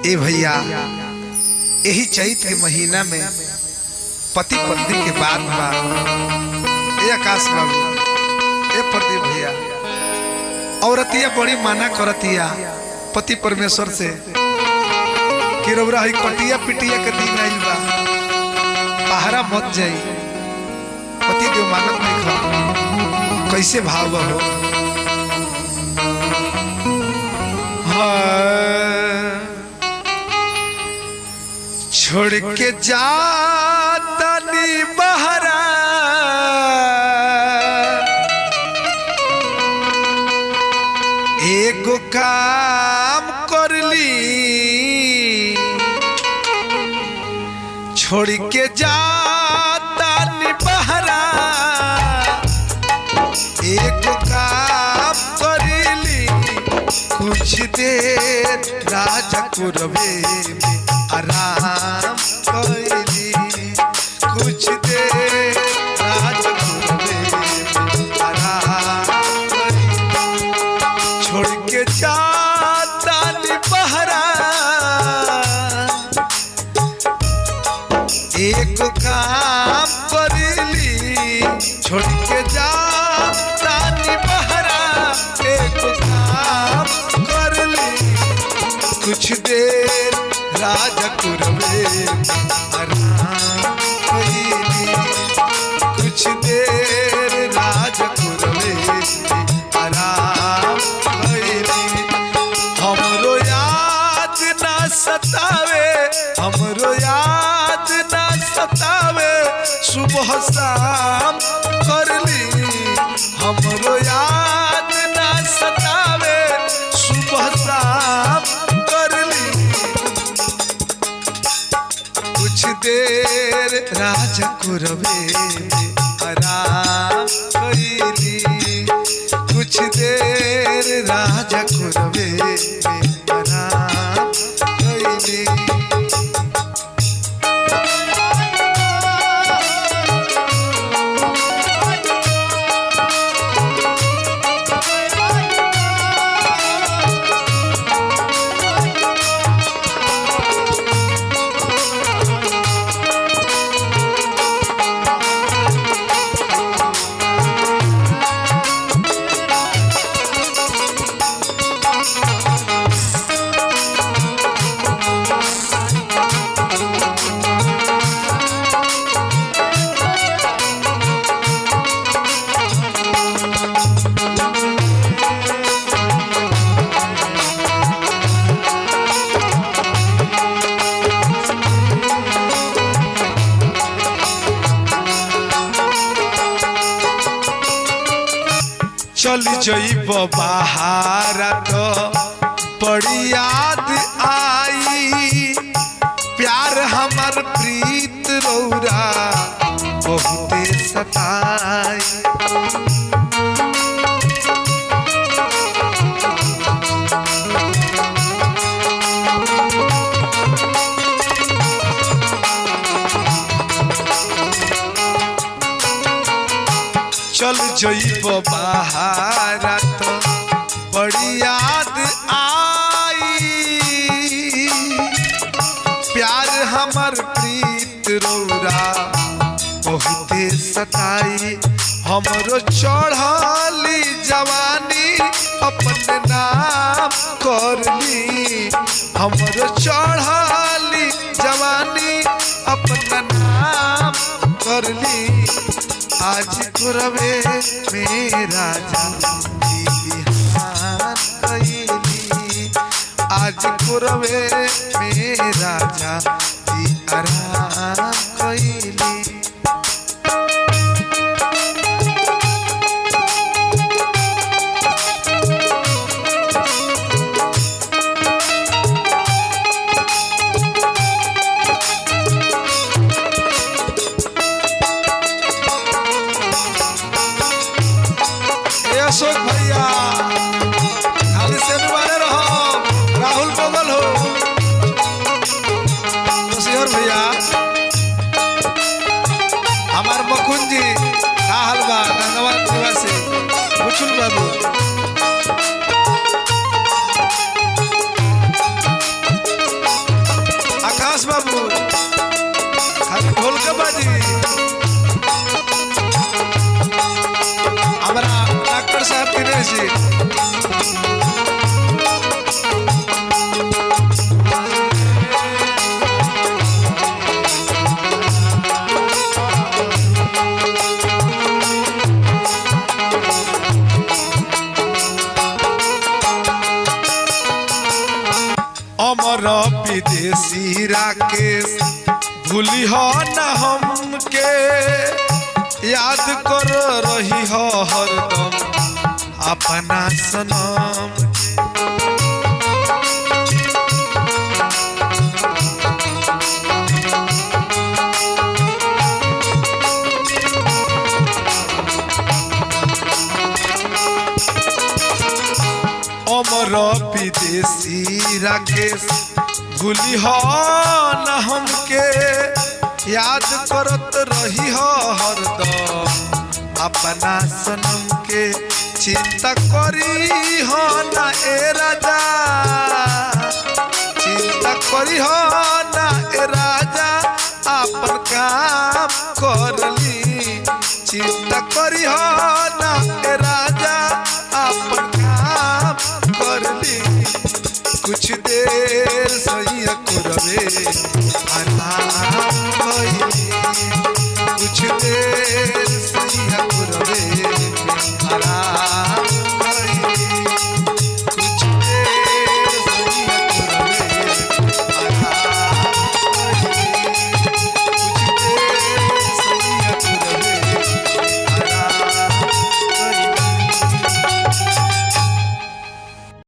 ए भैया यही चैत के महीना में पति पत्नी के बाद बा। ए आकाश बाबू, ए प्रदीप भैया, औरतिया बड़ी माना करतिया पति परमेश्वर से कि रउरा ही कटिया पिटिया के दिन आइल बा, पहरा मत जाई। पति देव मानत नहीं खा, कैसे भाव हो। छोड़ के जाता नी बहरा, एगो काम कर ली। छोड़ के जाता नी बहरा, एगो काम कर ली। कुछ देर राजा कुरवे में आराम कैली। कुछ देर राजा कुरवे में आराम कैली। छोड़ के जाता नी बहरा, एक काम करली। छोड़ के जाता नी बहरा, एक काम करली। कुछ देर राजा कुरवे आराम कैली। कुछ देर राजा कुरवे आराम कैली। हमरो याद ना सतावे, हमरो याद ना सतावे, सुबह शाम करली। हमरो याद ना सतावे, सुबह शाम करली। कुछ देर राजा कुरवे में आराम कैली। कुछ देर राजा कुरवे में आराम कैली। चल जइब बाहर तो बड़ी याद आई। प्यार हमर प्रीत रौरा बहुते सताई। चल जइब बाहर तो बड़ी याद आई। प्यार हमर प्रीत रौरा बहुते सताई। हमरो चढ़ली जवानी अपने नाम करली। हमरो चढ़ली जवानी अपना नाम करली। आज कुरवे में राजा बिहान कैली। आज कुरवे में राजा जी आराम कैली। अशोक भैया खाली से वाले रहो। राहुल बगल हो, मुशियर भैया, हमार मखुन जी का हलवा धन्यवाद निवासी बुचुल बाबू। प्रकाश बाबू खाली ढोल के बाजी हमारा डॉक्टर साहब दिनेश जी अमर विदेशी राकेश भूली हो न हमके याद कर रही हो हरदम अपना सनम अमर विदेशी राकेश भूली हो न हमके याद करत रही हो हरदम अपना सनम के चिंता करी हो न ए राजा चिंता करी हो न ए राजा अपन काम करली चिंता करी हो न ए राजा अपन करली कुछ देर सही करवे